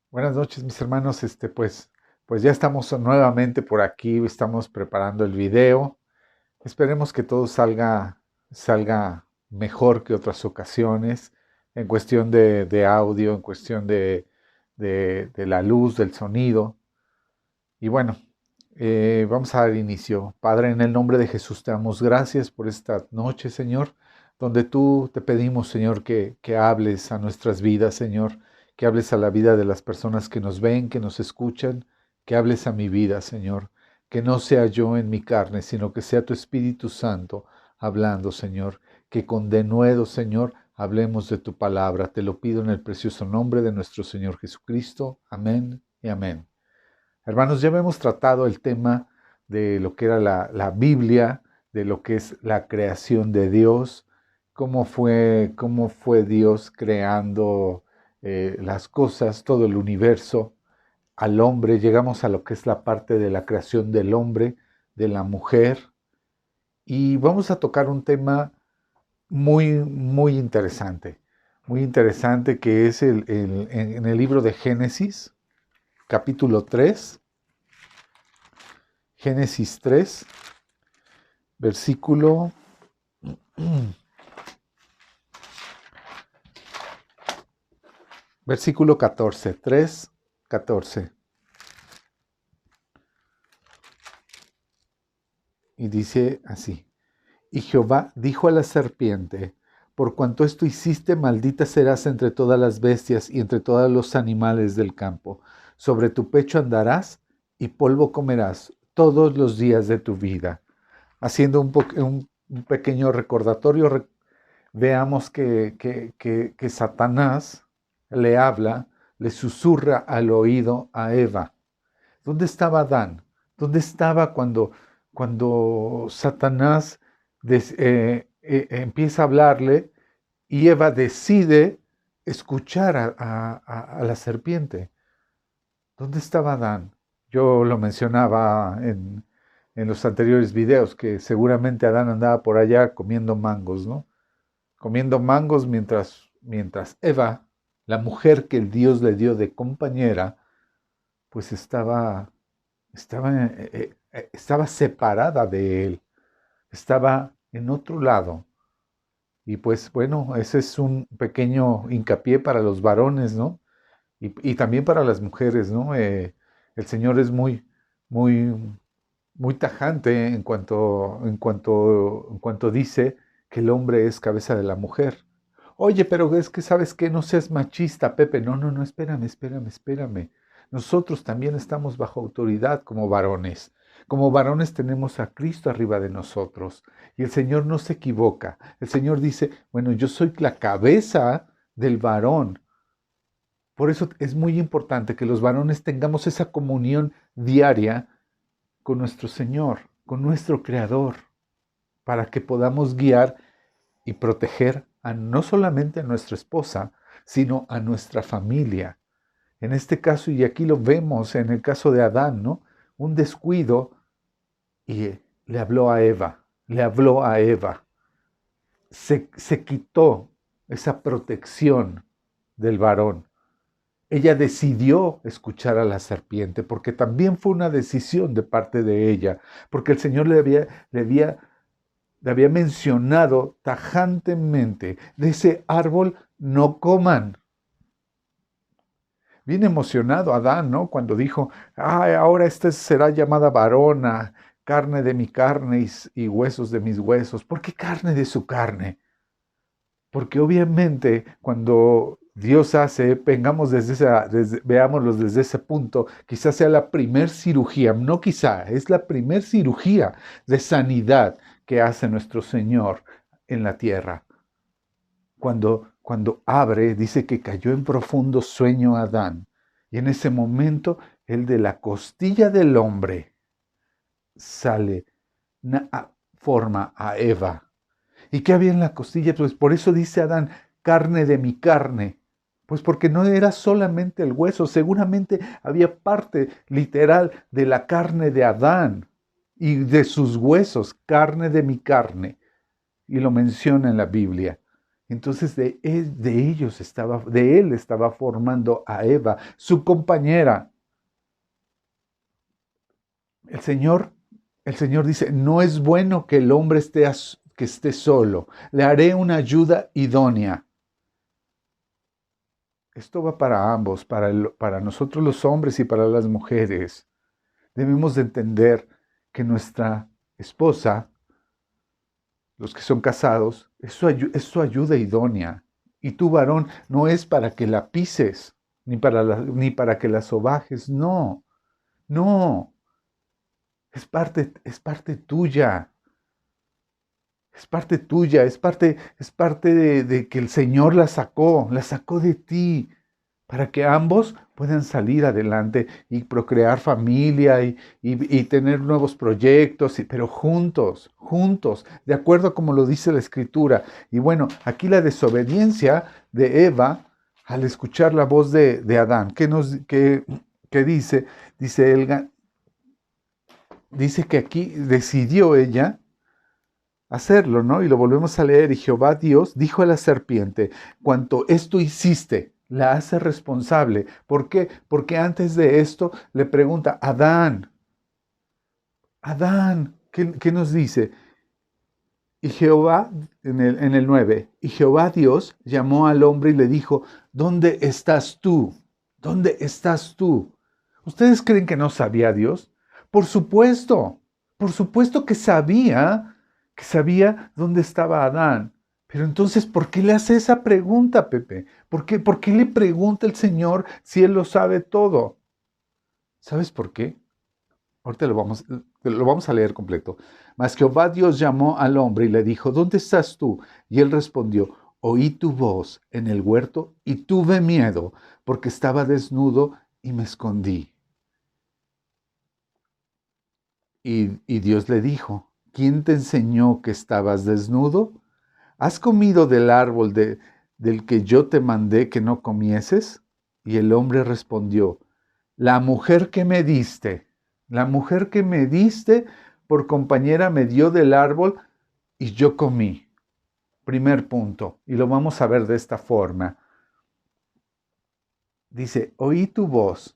Buenas noches, mis hermanos. Pues ya estamos nuevamente por aquí, estamos preparando el video. Esperemos que todo salga mejor que otras ocasiones, en cuestión de audio, en cuestión de la luz, del sonido. Y bueno, vamos a dar inicio. Padre, en el nombre de Jesús te damos gracias por esta noche, Señor, donde tú te pedimos, Señor, que hables a nuestras vidas, Señor, que hables a la vida de las personas que nos ven, que nos escuchan, que hables a mi vida, Señor, que no sea yo en mi carne, sino que sea tu Espíritu Santo hablando, Señor, que con denuedo, Señor, hablemos de tu palabra. Te lo pido en el precioso nombre de nuestro Señor Jesucristo. Amén y amén. Hermanos, ya hemos tratado el tema de lo que era la Biblia, de lo que es la creación de Dios, cómo fue Dios creando las cosas, todo el universo, al hombre. Llegamos a lo que es la parte de la creación del hombre, de la mujer, y vamos a tocar un tema muy interesante que es en el libro de Génesis, capítulo 3. Génesis 3, versículo, versículo 14, 3, 14. Y dice así: Y Jehová dijo a la serpiente: Por cuanto esto hiciste, maldita serás entre todas las bestias y entre todos los animales del campo. Sobre tu pecho andarás y polvo comerás todos los días de tu vida. Haciendo un pequeño recordatorio, veamos que Satanás le habla, le susurra al oído a Eva. ¿Dónde estaba Adán? ¿Dónde estaba cuando Satanás empieza a hablarle y Eva decide escuchar a la serpiente? ¿Dónde estaba Adán? Yo lo mencionaba en los anteriores videos, que seguramente Adán andaba por allá comiendo mangos, ¿no? Comiendo mangos mientras Eva, la mujer que el Dios le dio de compañera, pues estaba separada de él, estaba en otro lado. Y pues bueno, ese es un pequeño hincapié para los varones, ¿no? Y también para las mujeres, ¿no? El Señor es muy, muy tajante en cuanto dice que el hombre es cabeza de la mujer. Oye, pero es que sabes que no seas machista, Pepe. No, no, no, espérame. Nosotros también estamos bajo autoridad como varones. Como varones tenemos a Cristo arriba de nosotros. Y el Señor no se equivoca. El Señor dice, bueno, yo soy la cabeza del varón. Por eso es muy importante que los varones tengamos esa comunión diaria con nuestro Señor, con nuestro Creador, para que podamos guiar y proteger no solamente a nuestra esposa, sino a nuestra familia. En este caso, y aquí lo vemos en el caso de Adán, ¿no? Un descuido y le habló a Eva, se quitó esa protección del varón. Ella decidió escuchar a la serpiente, porque también fue una decisión de parte de ella, porque el Señor le había mencionado tajantemente: de ese árbol no coman. Bien emocionado Adán, ¿no? Cuando dijo, ay, ahora esta será llamada varona, carne de mi carne y huesos de mis huesos. ¿Por qué carne de su carne? Porque obviamente cuando Dios hace, veámoslos desde ese punto, quizás sea la primer cirugía, no quizá, es la primer cirugía de sanidad que hace nuestro Señor en la tierra. Cuando abre, dice que cayó en profundo sueño Adán. Y en ese momento, el de la costilla del hombre sale, forma a Eva. ¿Y qué había en la costilla? Pues por eso dice Adán, carne de mi carne. Pues porque no era solamente el hueso, seguramente había parte literal de la carne de Adán y de sus huesos, carne de mi carne. Y lo menciona en la Biblia. Entonces de él estaba formando a Eva, su compañera. El Señor, el Señor dice, no es bueno que el hombre que esté solo. Le haré una ayuda idónea. Esto va para ambos, para nosotros los hombres y para las mujeres. Debemos de entender que nuestra esposa, los que son casados, es su ayuda idónea. Y tu varón no es para que la pises, ni para que la sobajes, no, no, es parte tuya. Es parte de que el Señor la sacó de ti, para que ambos puedan salir adelante y procrear familia y tener nuevos proyectos, pero juntos, de acuerdo a como lo dice la Escritura. Y bueno, aquí la desobediencia de Eva al escuchar la voz de Adán, ¿qué dice? Dice que aquí decidió ella hacerlo, ¿no? Y lo volvemos a leer. Y Jehová Dios dijo a la serpiente, cuanto esto hiciste, la hace responsable. ¿Por qué? Porque antes de esto le pregunta, Adán, ¿qué nos dice? Y Jehová, en el 9, y Jehová Dios llamó al hombre y le dijo, ¿dónde estás tú? ¿Dónde estás tú? ¿Ustedes creen que no sabía Dios? Por supuesto que sabía dónde estaba Adán. Pero entonces, ¿por qué le hace esa pregunta, Pepe? ¿Por qué le pregunta el Señor si Él lo sabe todo? ¿Sabes por qué? Ahorita lo vamos a leer completo. Mas Jehová Dios llamó al hombre y le dijo, ¿dónde estás tú? Y él respondió, oí tu voz en el huerto y tuve miedo, porque estaba desnudo y me escondí. Y Dios le dijo, ¿quién te enseñó que estabas desnudo? ¿Has comido del árbol del que yo te mandé que no comieses? Y el hombre respondió, la mujer que me diste por compañera me dio del árbol y yo comí. Primer punto, y lo vamos a ver de esta forma. Dice, oí tu voz.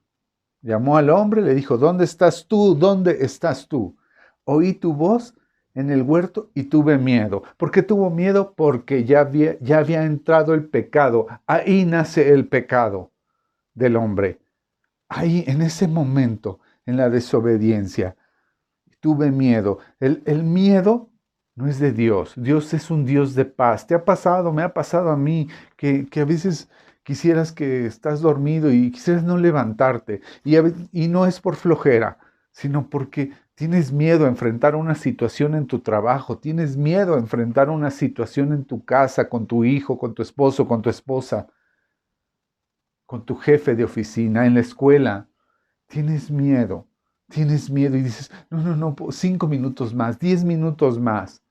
Llamó al hombre, le dijo, ¿dónde estás tú? ¿Dónde estás tú? Oí tu voz en el huerto y tuve miedo. ¿Por qué tuvo miedo? Porque ya había entrado el pecado. Ahí nace el pecado del hombre. Ahí, en ese momento, en la desobediencia, tuve miedo. El miedo no es de Dios. Dios es un Dios de paz. Me ha pasado a mí, que a veces quisieras que estás dormido y quisieras no levantarte. Y no es por flojera, sino porque tienes miedo a enfrentar una situación en tu trabajo, tienes miedo a enfrentar una situación en tu casa, con tu hijo, con tu esposo, con tu esposa, con tu jefe de oficina, en la escuela. Tienes miedo y dices, no, 5 minutos más, 10 minutos más.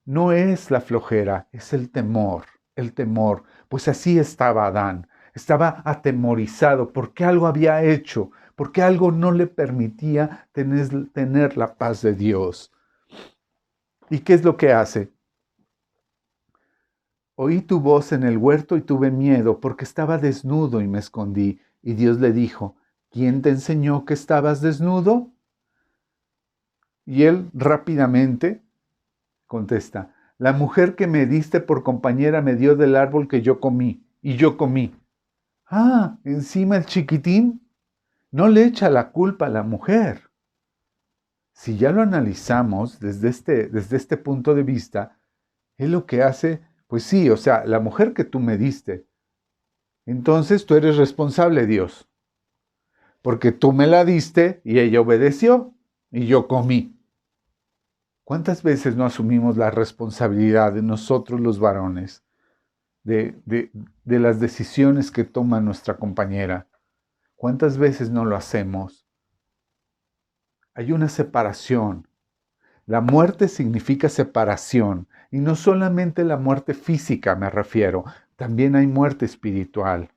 No es la flojera, es el temor. Pues así estaba Adán. Estaba atemorizado porque algo había hecho, porque algo no le permitía tener la paz de Dios. ¿Y qué es lo que hace? Oí tu voz en el huerto y tuve miedo porque estaba desnudo y me escondí. Y Dios le dijo, ¿quién te enseñó que estabas desnudo? Y él rápidamente contesta, la mujer que me diste por compañera me dio del árbol que yo comí, y yo comí. Ah, encima el chiquitín no le echa la culpa a la mujer. Si ya lo analizamos desde este punto de vista, él lo que hace, pues sí, o sea, la mujer que tú me diste, entonces tú eres responsable, Dios, porque tú me la diste y ella obedeció y yo comí. ¿Cuántas veces no asumimos la responsabilidad de nosotros los varones, de las decisiones que toma nuestra compañera? ¿Cuántas veces no lo hacemos? Hay una separación. La muerte significa separación. Y no solamente la muerte física me refiero, también hay muerte espiritual.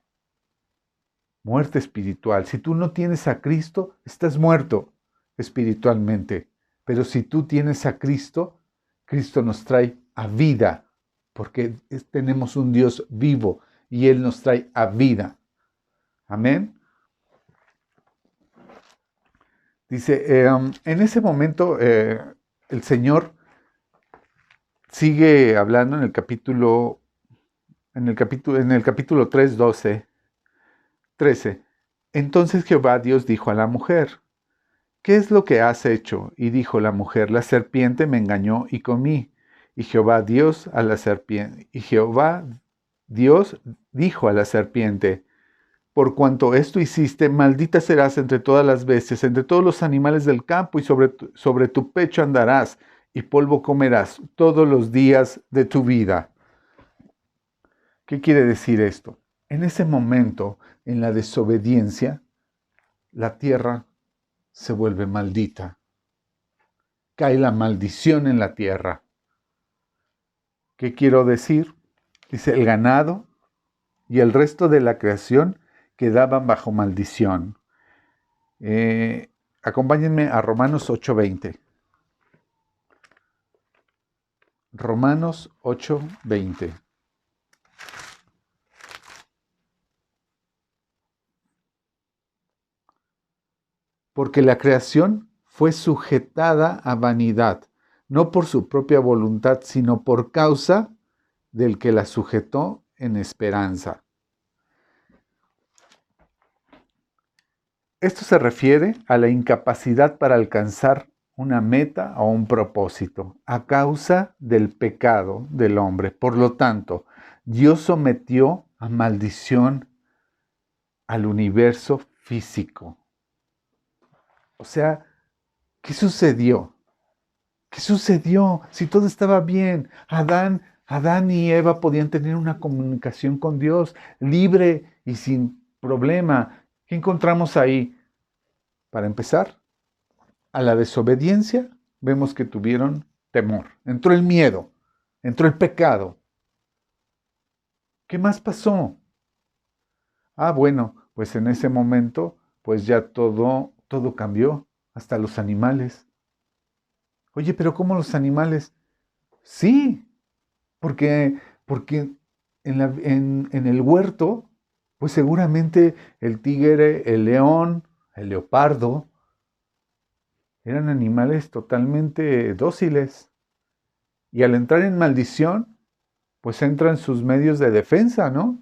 Muerte espiritual. Si tú no tienes a Cristo, estás muerto espiritualmente. Pero si tú tienes a Cristo, Cristo nos trae a vida porque tenemos un Dios vivo y Él nos trae a vida. Amén. Dice, en ese momento el Señor sigue hablando en el capítulo 3, 13. Entonces Jehová Dios dijo a la mujer, ¿qué es lo que has hecho? Y dijo la mujer, la serpiente me engañó y comí. Y Jehová Dios a la serpiente, y Jehová Dios dijo a la serpiente, por cuanto esto hiciste, maldita serás entre todas las bestias, entre todos los animales del campo, y sobre tu pecho andarás, y polvo comerás todos los días de tu vida. ¿Qué quiere decir esto? En ese momento, en la desobediencia, la tierra se vuelve maldita. Cae la maldición en la tierra. ¿Qué quiero decir? Dice, el ganado y el resto de la creación quedaban bajo maldición. Acompáñenme a Romanos 8:20. Romanos 8:20. Porque la creación fue sujetada a vanidad, no por su propia voluntad, sino por causa del que la sujetó en esperanza. Esto se refiere a la incapacidad para alcanzar una meta o un propósito a causa del pecado del hombre. Por lo tanto, Dios sometió a maldición al universo físico. O sea, ¿qué sucedió? ¿Qué sucedió? Si todo estaba bien, Adán y Eva podían tener una comunicación con Dios libre y sin problema. ¿Qué encontramos ahí? Para empezar, a la desobediencia vemos que tuvieron temor. Entró el miedo, entró el pecado. ¿Qué más pasó? Bueno, pues en ese momento, pues ya todo cambió, hasta los animales. Oye, pero ¿cómo los animales? Sí, porque en el huerto, pues seguramente el tigre, el león, el leopardo, eran animales totalmente dóciles. Y al entrar en maldición, pues entran sus medios de defensa, ¿no?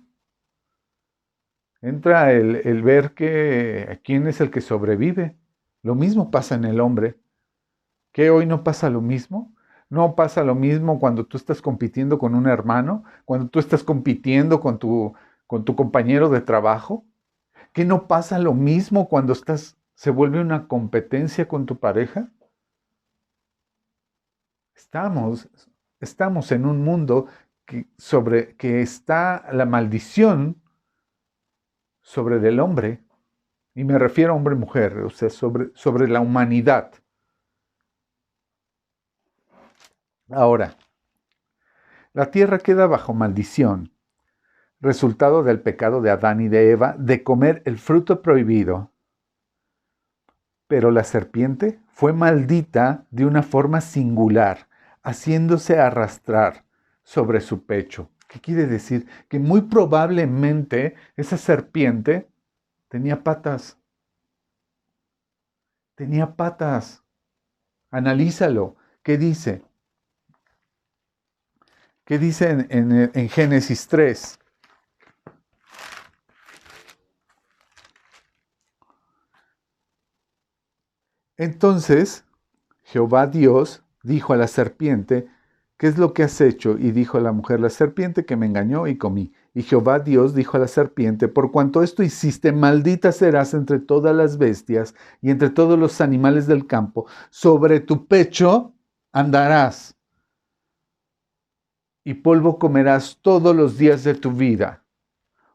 Entra el ver quién es el que sobrevive. Lo mismo pasa en el hombre. ¿Qué hoy no pasa lo mismo? ¿No pasa lo mismo cuando tú estás compitiendo con un hermano? ¿Cuando tú estás compitiendo con tu compañero de trabajo? ¿Qué no pasa lo mismo cuando se vuelve una competencia con tu pareja? Estamos en un mundo que está la maldición sobre del hombre, y me refiero a hombre-mujer, o sea, sobre la humanidad. Ahora, la tierra queda bajo maldición, resultado del pecado de Adán y de Eva de comer el fruto prohibido. Pero la serpiente fue maldita de una forma singular, haciéndose arrastrar sobre su pecho. ¿Qué quiere decir? Que muy probablemente esa serpiente tenía patas. Tenía patas. Analízalo. ¿Qué dice? ¿Qué dice en Génesis 3? Entonces, Jehová Dios dijo a la serpiente, ¿qué es lo que has hecho? Y dijo a la mujer, la serpiente que me engañó y comí. Y Jehová Dios dijo a la serpiente, por cuanto esto hiciste, maldita serás entre todas las bestias y entre todos los animales del campo. Sobre tu pecho andarás y polvo comerás todos los días de tu vida.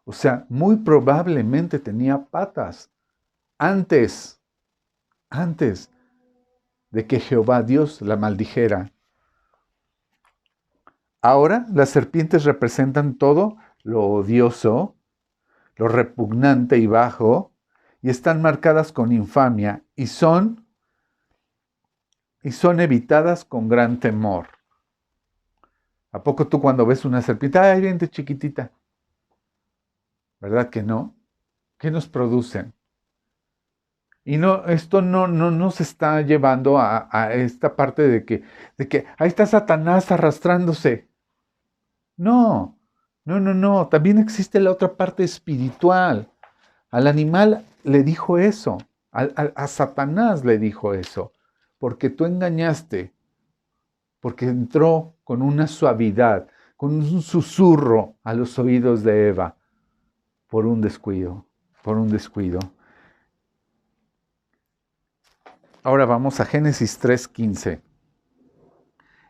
O sea, muy probablemente tenía patas antes de que Jehová Dios la maldijera. Ahora las serpientes representan todo lo odioso, lo repugnante y bajo, y están marcadas con infamia y son evitadas con gran temor. ¿A poco tú cuando ves una serpiente, ay, vente chiquitita? ¿Verdad que no? ¿Qué nos producen? Y no, esto no nos está llevando a esta parte de que ahí está Satanás arrastrándose. No, no. También existe la otra parte espiritual. Al animal le dijo eso. A Satanás le dijo eso. Porque tú engañaste. Porque entró con una suavidad, con un susurro a los oídos de Eva. Por un descuido. Por un descuido. Ahora vamos a Génesis 3:15.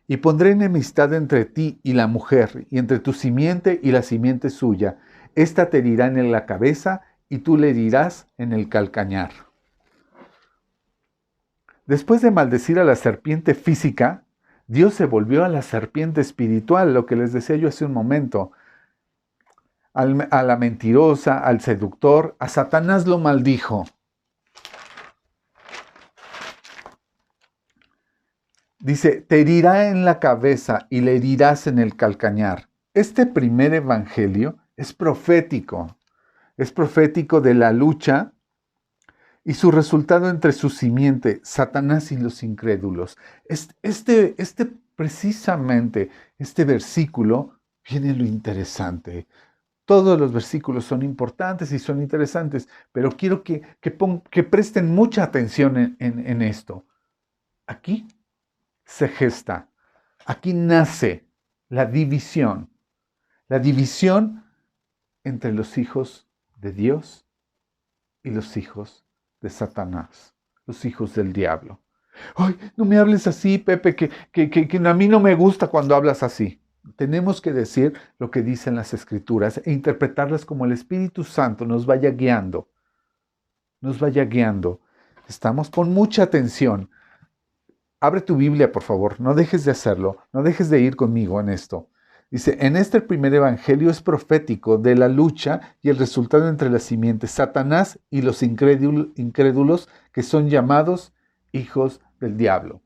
Y pondré enemistad entre ti y la mujer, y entre tu simiente y la simiente suya. Esta te herirá en la cabeza, y tú le herirás en el calcañar. Después de maldecir a la serpiente física, Dios se volvió a la serpiente espiritual, lo que les decía yo hace un momento. A la mentirosa, al seductor, a Satanás lo maldijo. Dice, te herirá en la cabeza y le herirás en el calcañar. Este primer evangelio es profético de la lucha y su resultado entre su simiente, Satanás y los incrédulos. Precisamente, este versículo viene lo interesante. Todos los versículos son importantes y son interesantes, pero quiero que presten mucha atención en esto. Aquí se gesta, aquí nace la división entre los hijos de Dios y los hijos de Satanás, los hijos del diablo. Ay, no me hables así, Pepe, que a mí no me gusta cuando hablas así. Tenemos que decir lo que dicen las Escrituras e interpretarlas como el Espíritu Santo nos vaya guiando. Estamos con mucha atención. Abre tu Biblia, por favor, no dejes de hacerlo, no dejes de ir conmigo en esto. Dice, en este primer evangelio es profético de la lucha y el resultado entre las simientes, Satanás y los incrédulos que son llamados hijos del diablo.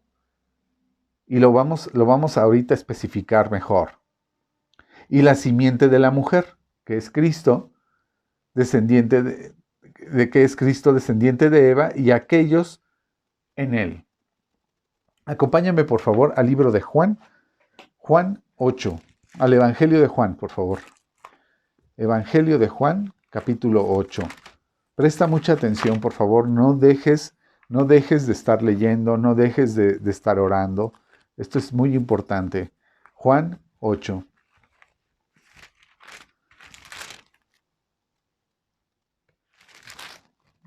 Y lo vamos ahorita a especificar mejor. Y la simiente de la mujer, que es Cristo, descendiente de que es Cristo, descendiente de Eva, y aquellos en él. Acompáñame, por favor, al libro de Juan 8, al Evangelio de Juan, por favor. Evangelio de Juan, capítulo 8. Presta mucha atención, por favor, no dejes de estar leyendo, no dejes de estar orando. Esto es muy importante. Juan 8.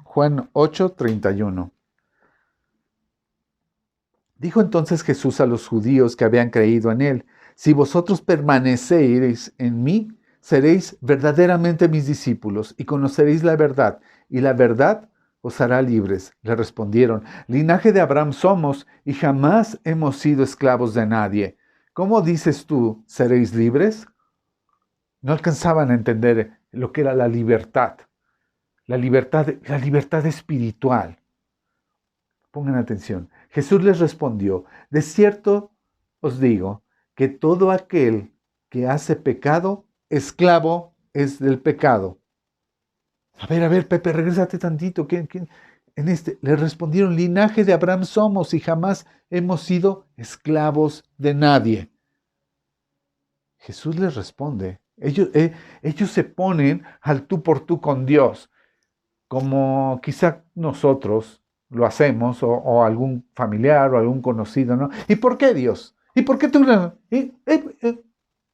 Juan 8:31. Dijo entonces Jesús a los judíos que habían creído en él, si vosotros permaneceréis en mí, seréis verdaderamente mis discípulos y conoceréis la verdad, y la verdad os hará libres. Le respondieron, linaje de Abraham somos y jamás hemos sido esclavos de nadie. ¿Cómo dices tú, seréis libres? No alcanzaban a entender lo que era la libertad espiritual. Pongan atención. Jesús les respondió, de cierto os digo que todo aquel que hace pecado, esclavo es del pecado. A ver, Pepe, regrésate tantito. Le respondieron, linaje de Abraham somos y jamás hemos sido esclavos de nadie. Jesús les responde, ellos se ponen al tú por tú con Dios, como quizá nosotros lo hacemos, o algún familiar o algún conocido, ¿no? ¿Y por qué Dios? ¿Y por qué tú?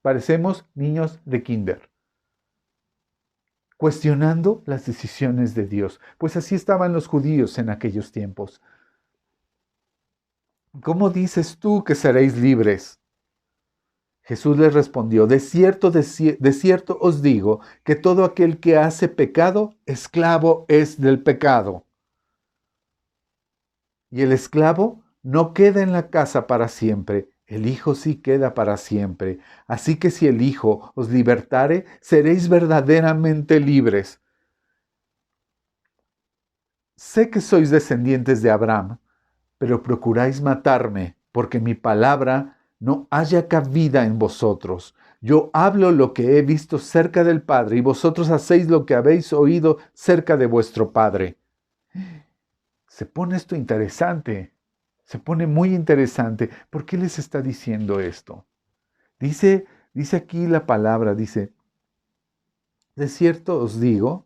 Parecemos niños de kinder, cuestionando las decisiones de Dios. Pues así estaban los judíos en aquellos tiempos. ¿Cómo dices tú que seréis libres? Jesús les respondió, de cierto os digo, que todo aquel que hace pecado, esclavo es del pecado. Y el esclavo no queda en la casa para siempre, el Hijo sí queda para siempre. Así que si el Hijo os libertare, seréis verdaderamente libres. Sé que sois descendientes de Abraham, pero procuráis matarme, porque mi palabra no haya cabida en vosotros. Yo hablo lo que he visto cerca del Padre, y vosotros hacéis lo que habéis oído cerca de vuestro Padre. Se pone esto interesante, se pone muy interesante. ¿Por qué les está diciendo esto? Dice aquí la palabra, dice, de cierto os digo,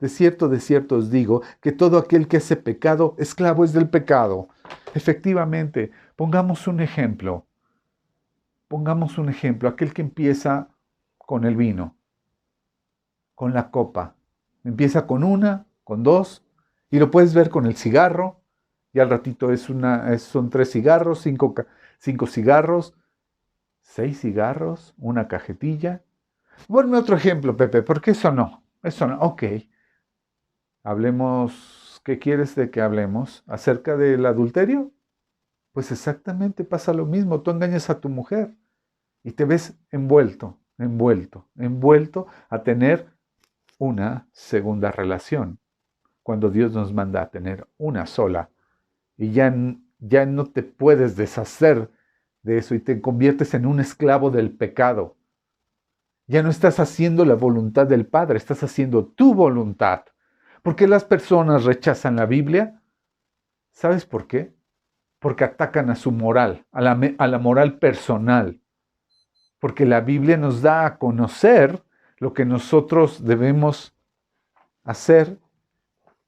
de cierto os digo, que todo aquel que hace pecado, esclavo es del pecado. Efectivamente, pongamos un ejemplo. Pongamos un ejemplo, aquel que empieza con el vino, con la copa. Empieza con una, con dos, y lo puedes ver con el cigarro, y al ratito son 3 cigarros, 5 cigarros, 6 cigarros, una cajetilla. Ponme otro ejemplo, Pepe, porque eso no. Ok. Hablemos, ¿qué quieres de que hablemos? ¿Acerca del adulterio? Pues exactamente pasa lo mismo. Tú engañas a tu mujer y te ves envuelto a tener una segunda relación, cuando Dios nos manda a tener una sola. Y ya no te puedes deshacer de eso y te conviertes en un esclavo del pecado. Ya no estás haciendo la voluntad del Padre, estás haciendo tu voluntad. ¿Por qué las personas rechazan la Biblia? ¿Sabes por qué? Porque atacan a su moral, a la moral personal. Porque la Biblia nos da a conocer lo que nosotros debemos hacer,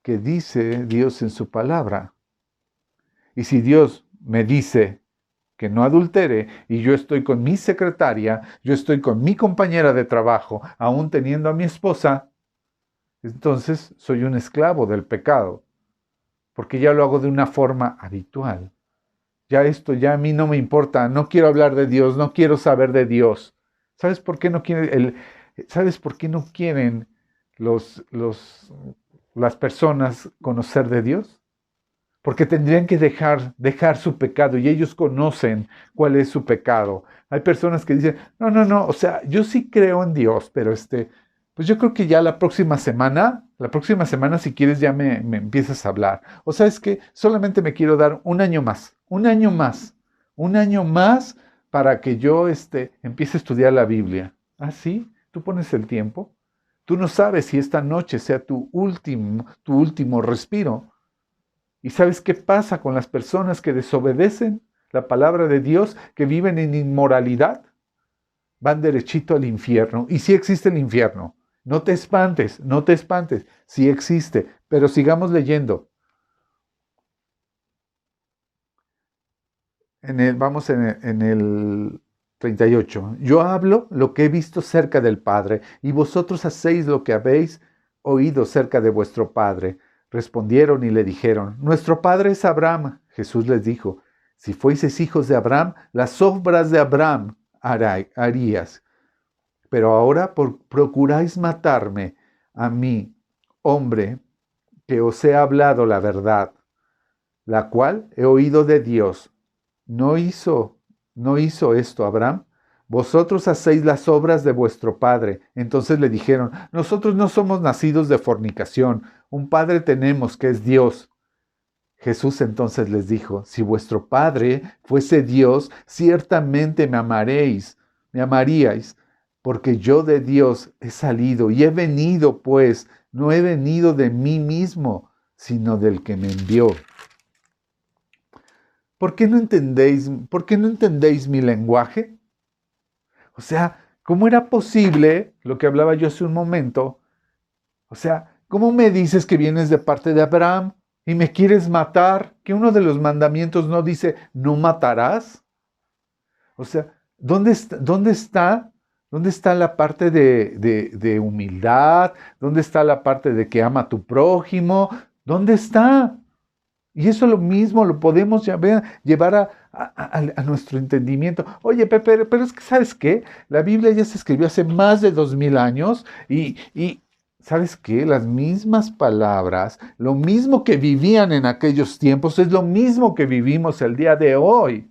que dice Dios en su palabra. Y si Dios me dice que no adultere y yo estoy con mi secretaria, yo estoy con mi compañera de trabajo, aún teniendo a mi esposa, entonces soy un esclavo del pecado, porque ya lo hago de una forma habitual. Ya a mí no me importa, no quiero hablar de Dios, no quiero saber de Dios. ¿Sabes por qué no quieren, ¿sabes por qué no quieren las personas conocer de Dios? Porque tendrían que dejar su pecado y ellos conocen cuál es su pecado. Hay personas que dicen, no, o sea, yo sí creo en Dios, pero pues yo creo que ya la próxima semana si quieres ya me empiezas a hablar. O sabes que solamente me quiero dar un año más para que yo empiece a estudiar la Biblia. ¿Ah, sí? ¿Tú pones el tiempo? Tú no sabes si esta noche sea tu último respiro. ¿Y sabes qué pasa con las personas que desobedecen la palabra de Dios, que viven en inmoralidad? Van derechito al infierno. Y sí existe el infierno. No te espantes, sí existe. Pero sigamos leyendo. Vamos en el 38. Yo hablo lo que he visto cerca del Padre, y vosotros hacéis lo que habéis oído cerca de vuestro Padre. Respondieron y le dijeron, nuestro padre es Abraham. Jesús les dijo, si fueseis hijos de Abraham, las obras de Abraham harías. Pero ahora procuráis matarme a mí, hombre, que os he hablado la verdad, la cual he oído de Dios. ¿No hizo esto Abraham? Vosotros hacéis las obras de vuestro padre. Entonces le dijeron, nosotros no somos nacidos de fornicación, un padre tenemos que es Dios. Jesús entonces les dijo, si vuestro padre fuese Dios, ciertamente me amaríais, porque yo de Dios he salido y he venido, pues, no he venido de mí mismo, sino del que me envió. ¿Por qué no entendéis mi lenguaje? O sea, ¿cómo era posible lo que hablaba yo hace un momento? O sea, ¿cómo me dices que vienes de parte de Abraham y me quieres matar? ¿Que uno de los mandamientos no dice, no matarás? O sea, ¿dónde está la parte de humildad? ¿Dónde está la parte de que ama a tu prójimo? ¿Dónde está? Y eso lo mismo lo podemos llevar a nuestro entendimiento. Oye, Pepe, pero es que, ¿sabes qué? La Biblia ya se escribió hace más de 2000 años y ¿sabes qué? Las mismas palabras, lo mismo que vivían en aquellos tiempos, es lo mismo que vivimos el día de hoy.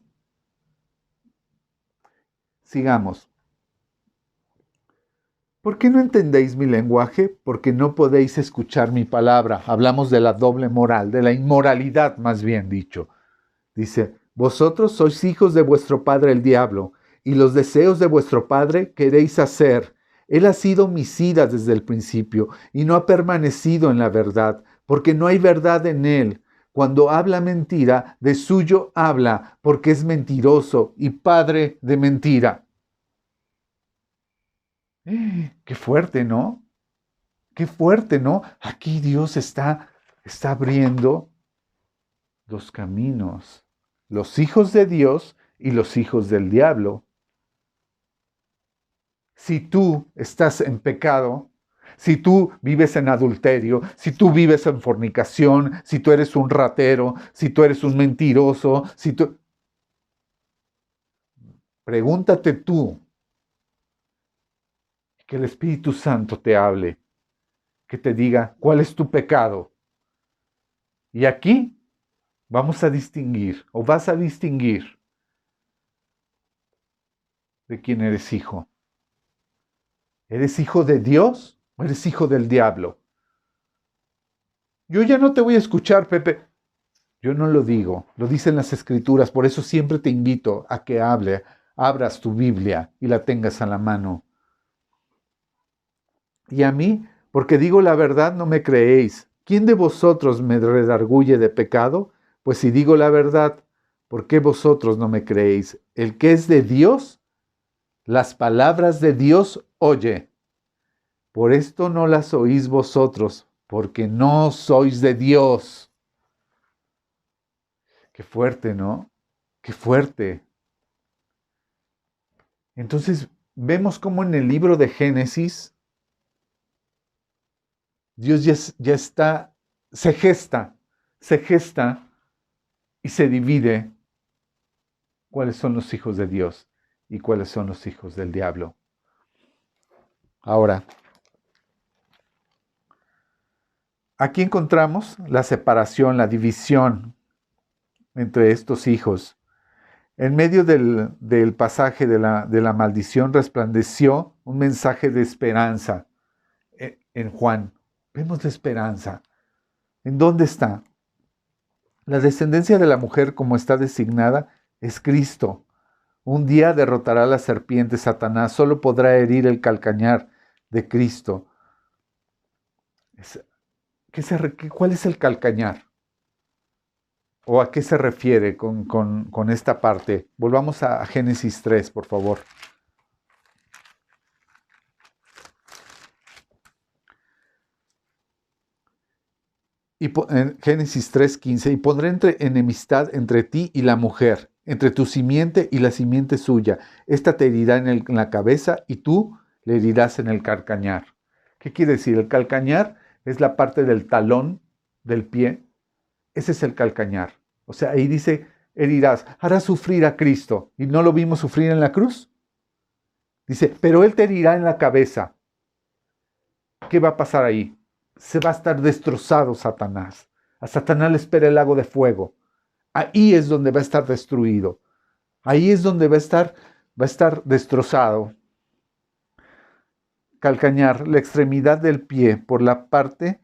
Sigamos. ¿Por qué no entendéis mi lenguaje? Porque no podéis escuchar mi palabra. Hablamos de la doble moral, de la inmoralidad más bien dicho. Dice, Vosotros sois hijos de vuestro padre el diablo, y los deseos de vuestro padre queréis hacer. Él ha sido homicida desde el principio, y no ha permanecido en la verdad, porque no hay verdad en él. Cuando habla mentira, de suyo habla, porque es mentiroso y padre de mentira. Qué fuerte, ¿no? Qué fuerte, ¿no? Aquí Dios está abriendo dos caminos, los hijos de Dios y los hijos del diablo. Si tú estás en pecado, si tú vives en adulterio, si tú vives en fornicación, si tú eres un ratero, si tú eres un mentiroso, si tú... Pregúntate tú, que el Espíritu Santo te hable, que te diga cuál es tu pecado. Y aquí vamos a distinguir, o vas a distinguir de quién eres hijo. ¿Eres hijo de Dios o eres hijo del diablo? Yo ya no te voy a escuchar, Pepe. Yo no lo digo, lo dicen las Escrituras, por eso siempre te invito a que abras tu Biblia y la tengas a la mano. Y a mí, porque digo la verdad, no me creéis. ¿Quién de vosotros me redarguye de pecado? Pues si digo la verdad, ¿por qué vosotros no me creéis? El que es de Dios, las palabras de Dios oye. Por esto no las oís vosotros, porque no sois de Dios. Qué fuerte, ¿no? Qué fuerte. Entonces, vemos cómo en el libro de Génesis, Dios ya está, se gesta y se divide cuáles son los hijos de Dios y cuáles son los hijos del diablo. Ahora, aquí encontramos la separación, la división entre estos hijos. En medio del pasaje de la maldición resplandeció un mensaje de esperanza en Juan. Vemos la esperanza. ¿En dónde está? La descendencia de la mujer, como está designada, es Cristo. Un día derrotará a la serpiente. Satanás solo podrá herir el calcañar de Cristo. ¿Cuál es el calcañar? ¿O a qué se refiere con esta parte? Volvamos a Génesis 3, por favor. En Génesis 3:15, y pondré enemistad entre ti y la mujer, entre tu simiente y la simiente suya. Esta te herirá en la cabeza y tú le herirás en el calcañar. ¿Qué quiere decir? El calcañar es la parte del talón del pie. Ese es el calcañar. O sea, ahí dice, herirás, harás sufrir a Cristo. ¿Y no lo vimos sufrir en la cruz? Dice, pero Él te herirá en la cabeza. ¿Qué va a pasar ahí? Se va a estar destrozado Satanás. A Satanás le espera el lago de fuego. Ahí es donde va a estar destruido. Ahí es donde va a estar destrozado. Calcañar, la extremidad del pie por la parte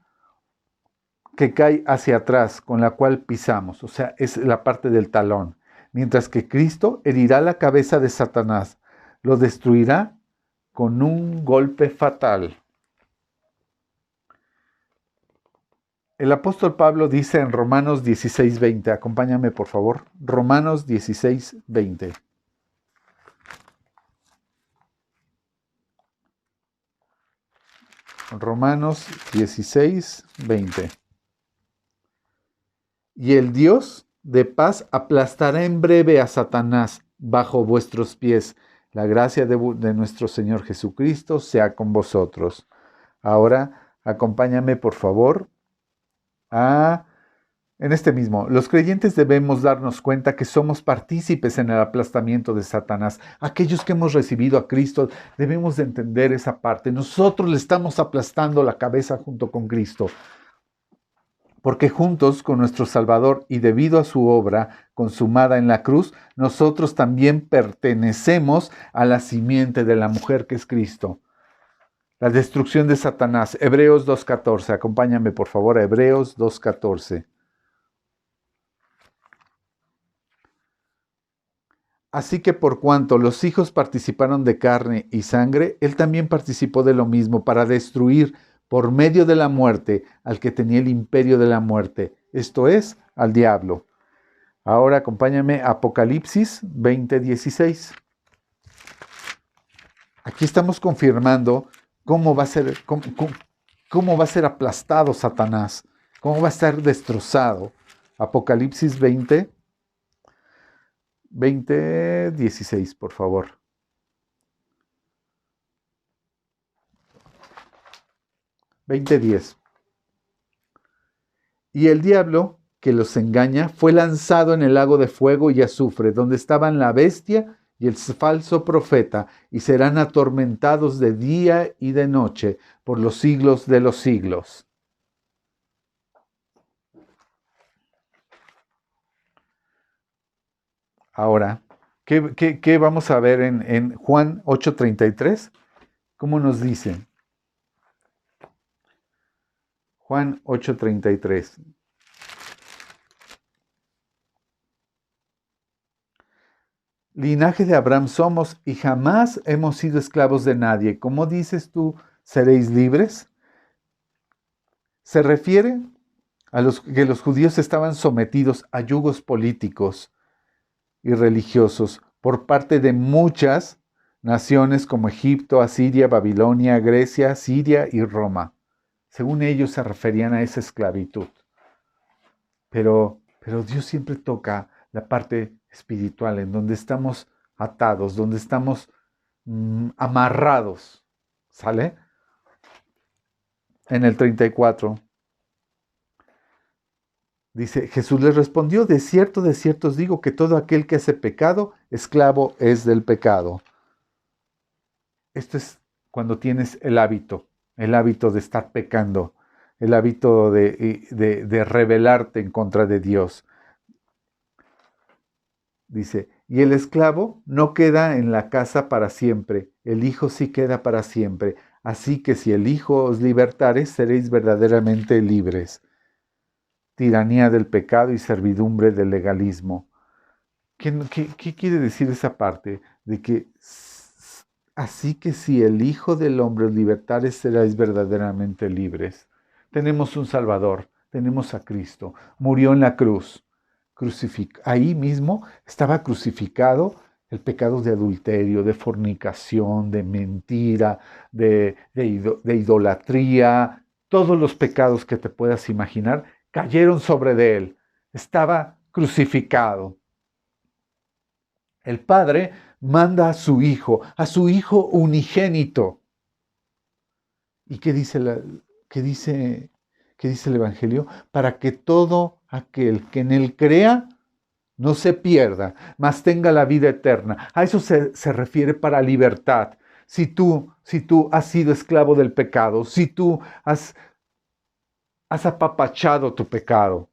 que cae hacia atrás, con la cual pisamos. O sea, es la parte del talón. Mientras que Cristo herirá la cabeza de Satanás. Lo destruirá con un golpe fatal. El apóstol Pablo dice en Romanos 16:20, acompáñame por favor, Romanos 16:20. Romanos 16:20. Y el Dios de paz aplastará en breve a Satanás bajo vuestros pies. La gracia de nuestro Señor Jesucristo sea con vosotros. Ahora, acompáñame por favor en este mismo. Los creyentes debemos darnos cuenta que somos partícipes en el aplastamiento de Satanás. Aquellos que hemos recibido a Cristo debemos de entender esa parte. Nosotros le estamos aplastando la cabeza junto con Cristo. Porque juntos con nuestro Salvador y debido a su obra consumada en la cruz, nosotros también pertenecemos a la simiente de la mujer que es Cristo. La destrucción de Satanás. Hebreos 2:14. Acompáñame por favor a Hebreos 2:14. Así que por cuanto los hijos participaron de carne y sangre, él también participó de lo mismo para destruir por medio de la muerte al que tenía el imperio de la muerte, esto es, al diablo. Ahora acompáñame a Apocalipsis 20:16. Aquí estamos confirmando cómo va a ser, cómo va a ser aplastado Satanás, cómo va a estar destrozado. Apocalipsis 20:16, por favor. 20:10. Y el diablo que los engaña fue lanzado en el lago de fuego y azufre, donde estaban la bestia y el falso profeta, y serán atormentados de día y de noche por los siglos de los siglos. Ahora, ¿qué vamos a ver en Juan 8:33? ¿Cómo nos dice? Juan 8:33. Linaje de Abraham somos y jamás hemos sido esclavos de nadie. ¿Cómo dices tú, seréis libres? Se refiere a que los judíos estaban sometidos a yugos políticos y religiosos por parte de muchas naciones como Egipto, Asiria, Babilonia, Grecia, Siria y Roma. Según ellos se referían a esa esclavitud. Pero Dios siempre toca la parte espiritual, en donde estamos atados, donde estamos amarrados. ¿Sale? En el 34 dice, Jesús les respondió, de cierto os digo que todo aquel que hace pecado, esclavo es del pecado. Esto es cuando tienes el hábito de estar pecando, el hábito de rebelarte en contra de Dios. Dice, y el esclavo no queda en la casa para siempre, el Hijo sí queda para siempre. Así que si el Hijo os libertare, seréis verdaderamente libres. Tiranía del pecado y servidumbre del legalismo. ¿Qué quiere decir esa parte? De que así que si el Hijo del Hombre os libertare, seréis verdaderamente libres. Tenemos un Salvador, tenemos a Cristo, murió en la cruz. Ahí mismo estaba crucificado el pecado de adulterio, de fornicación, de mentira, de idolatría, todos los pecados que te puedas imaginar cayeron sobre de él. Estaba crucificado. El Padre manda a su Hijo unigénito. ¿Y qué dice el Evangelio? Para que todo aquel que en él crea no se pierda, mas tenga la vida eterna. A eso se refiere para libertad. Si tú has sido esclavo del pecado, si tú has apapachado tu pecado,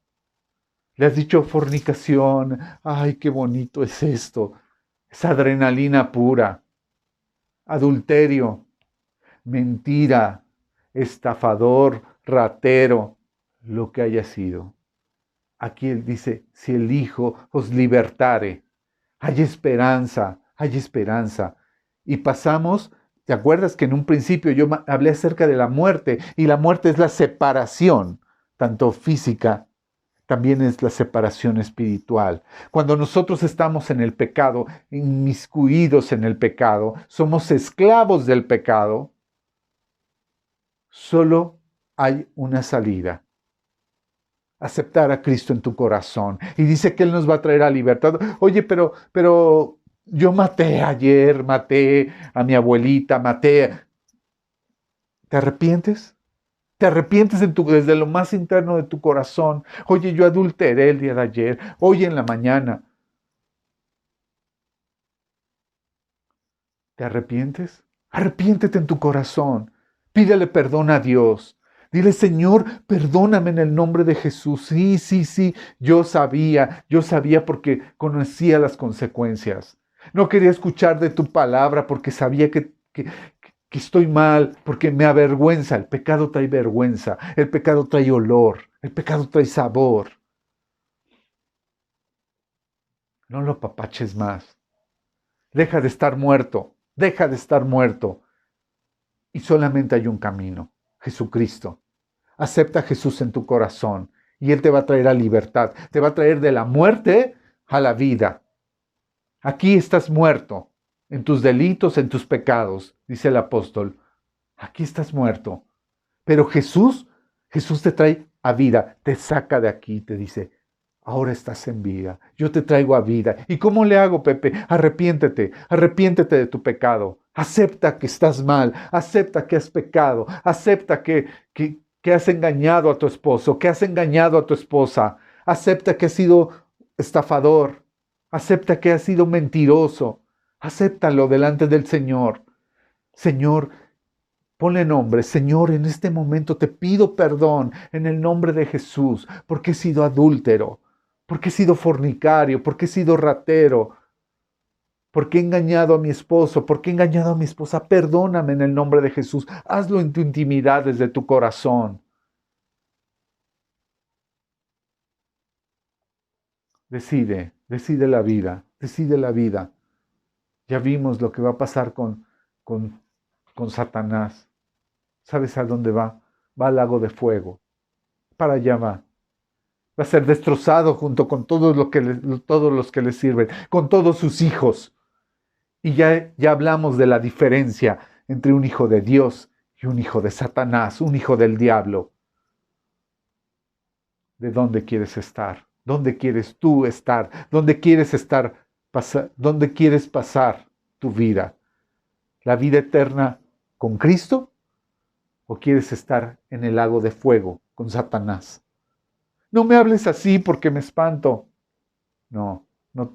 le has dicho fornicación, ay, qué bonito es esto, es adrenalina pura, adulterio, mentira, estafador, ratero, lo que haya sido. Aquí él dice, si el Hijo os libertare, hay esperanza, hay esperanza. Y pasamos, ¿te acuerdas que en un principio yo hablé acerca de la muerte? Y la muerte es la separación, tanto física, también es la separación espiritual. Cuando nosotros estamos en el pecado, inmiscuidos en el pecado, somos esclavos del pecado, solo hay una salida. Aceptar a Cristo en tu corazón. Y dice que Él nos va a traer a libertad. Oye, pero yo maté ayer, maté a mi abuelita, maté. ¿Te arrepientes? ¿Te arrepientes desde lo más interno de tu corazón? Oye, yo adulteré el día de ayer, hoy en la mañana. ¿Te arrepientes? Arrepiéntete en tu corazón. Pídele perdón a Dios. Dile, Señor, perdóname en el nombre de Jesús. Sí, yo sabía porque conocía las consecuencias. No quería escuchar de tu palabra porque sabía que estoy mal, porque me avergüenza. El pecado trae vergüenza, el pecado trae olor, el pecado trae sabor. No lo apapaches más. Deja de estar muerto, deja de estar muerto. Y solamente hay un camino, Jesucristo. Acepta a Jesús en tu corazón y Él te va a traer a libertad, te va a traer de la muerte a la vida. Aquí estás muerto en tus delitos, en tus pecados, dice el apóstol. Aquí estás muerto. Pero Jesús te trae a vida, te saca de aquí, te dice, ahora estás en vida, yo te traigo a vida. ¿Y cómo le hago, Pepe? Arrepiéntete, arrepiéntete de tu pecado. Acepta que estás mal, acepta que has pecado, acepta que has engañado a tu esposo, que has engañado a tu esposa. Acepta que has sido estafador, acepta que has sido mentiroso. Acéptalo delante del Señor. Señor, ponle nombre. Señor, en este momento te pido perdón en el nombre de Jesús, porque he sido adúltero, porque he sido fornicario, porque he sido ratero, porque he engañado a mi esposo, porque he engañado a mi esposa. Perdóname en el nombre de Jesús. Hazlo en tu intimidad desde tu corazón. Decide la vida, decide la vida. Ya vimos lo que va a pasar con Satanás. ¿Sabes a dónde va? Va al lago de fuego. Para allá va. Va a ser destrozado junto con todos los que le sirven, con todos sus hijos. Y ya hablamos de la diferencia entre un hijo de Dios y un hijo de Satanás, un hijo del diablo. ¿De dónde quieres estar? ¿Dónde quieres tú estar? ¿Dónde quieres estar? ¿Dónde quieres pasar tu vida? ¿La vida eterna con Cristo? ¿O quieres estar en el lago de fuego con Satanás? No me hables así porque me espanto. No,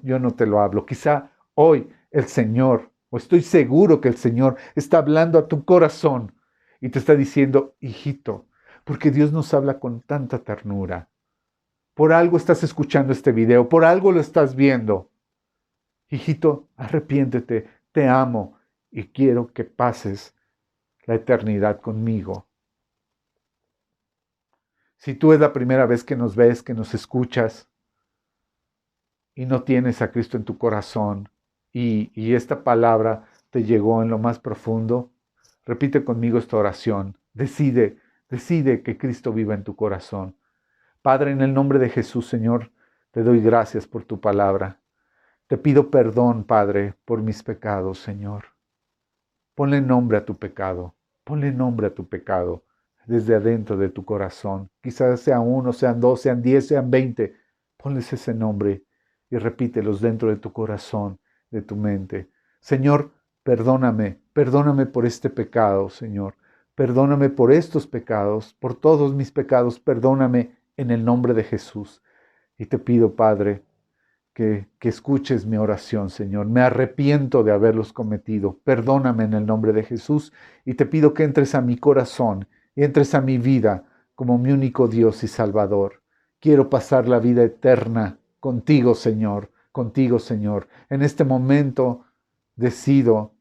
yo no te lo hablo. Quizá hoy el Señor, o estoy seguro que el Señor está hablando a tu corazón y te está diciendo, hijito, porque Dios nos habla con tanta ternura. Por algo estás escuchando este video, por algo lo estás viendo. Hijito, arrepiéntete, te amo y quiero que pases la eternidad conmigo. Si tú es la primera vez que nos ves, que nos escuchas y no tienes a Cristo en tu corazón y esta palabra te llegó en lo más profundo, repite conmigo esta oración. Decide que Cristo viva en tu corazón. Padre, en el nombre de Jesús, Señor, te doy gracias por tu palabra. Te pido perdón, Padre, por mis pecados, Señor. Ponle nombre a tu pecado. Ponle nombre a tu pecado desde adentro de tu corazón. Quizás sea 1, sean 2, sean 10, sean 20. Ponles ese nombre y repítelos dentro de tu corazón, de tu mente. Señor, perdóname por este pecado, Señor. Perdóname por estos pecados, por todos mis pecados. Perdóname en el nombre de Jesús. Y te pido, Padre, que escuches mi oración, Señor. Me arrepiento de haberlos cometido. Perdóname en el nombre de Jesús y te pido que entres a mi corazón y entres a mi vida como mi único Dios y Salvador. Quiero pasar la vida eterna contigo, Señor, contigo, Señor. En este momento decido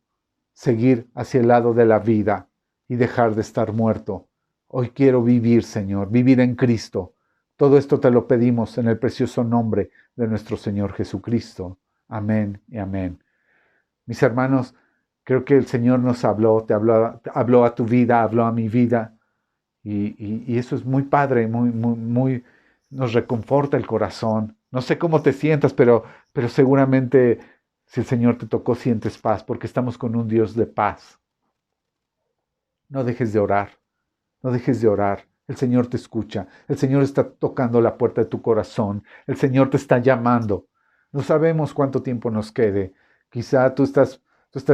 seguir hacia el lado de la vida y dejar de estar muerto. Hoy quiero vivir, Señor, vivir en Cristo. Todo esto te lo pedimos en el precioso nombre de nuestro Señor Jesucristo. Amén y amén. Mis hermanos, creo que el Señor nos habló, habló a tu vida, habló a mi vida. Y eso es muy padre, nos reconforta el corazón. No sé cómo te sientas, pero seguramente si el Señor te tocó, sientes paz, porque estamos con un Dios de paz. No dejes de orar, no dejes de orar. El Señor te escucha, el Señor está tocando la puerta de tu corazón, el Señor te está llamando. No sabemos cuánto tiempo nos quede. Quizá tú estás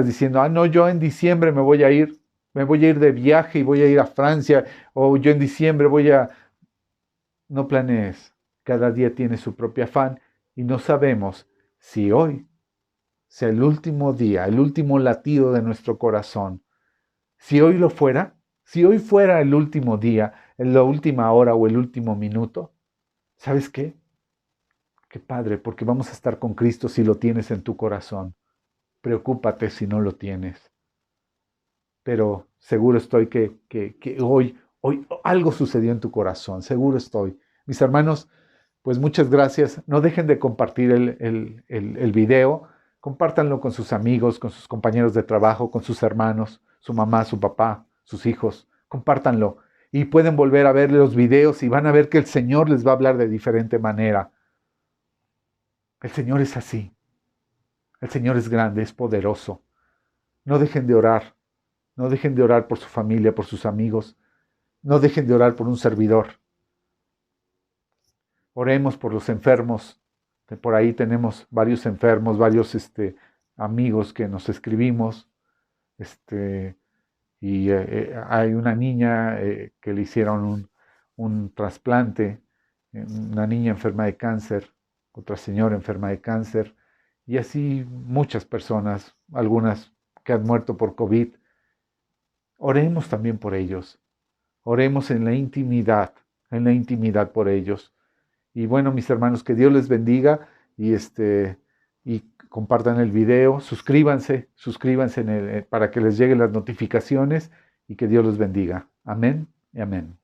diciendo, no, yo en diciembre me voy a ir de viaje y voy a ir a Francia, o yo en diciembre No planees, cada día tiene su propio afán y no sabemos si hoy sea el último día, el último latido de nuestro corazón. Si hoy lo fuera, si hoy fuera el último día, en la última hora o el último minuto, ¿sabes qué? Qué padre, porque vamos a estar con Cristo si lo tienes en tu corazón. Preocúpate si no lo tienes. Pero seguro estoy que hoy algo sucedió en tu corazón, seguro estoy. Mis hermanos, pues muchas gracias. No dejen de compartir el video. Compártanlo con sus amigos, con sus compañeros de trabajo, con sus hermanos, su mamá, su papá, sus hijos. Compártanlo. Y pueden volver a ver los videos y van a ver que el Señor les va a hablar de diferente manera. El Señor es así. El Señor es grande, es poderoso. No dejen de orar. No dejen de orar por su familia, por sus amigos. No dejen de orar por un servidor. Oremos por los enfermos. Por ahí tenemos varios enfermos, varios amigos que nos escribimos. Hay una niña que le hicieron un trasplante, una niña enferma de cáncer, otra señora enferma de cáncer, y así muchas personas, algunas que han muerto por COVID. Oremos también por ellos. Oremos en la intimidad por ellos. Y bueno, mis hermanos, que Dios les bendiga y compartan el video, suscríbanse para que les lleguen las notificaciones y que Dios los bendiga. Amén y amén.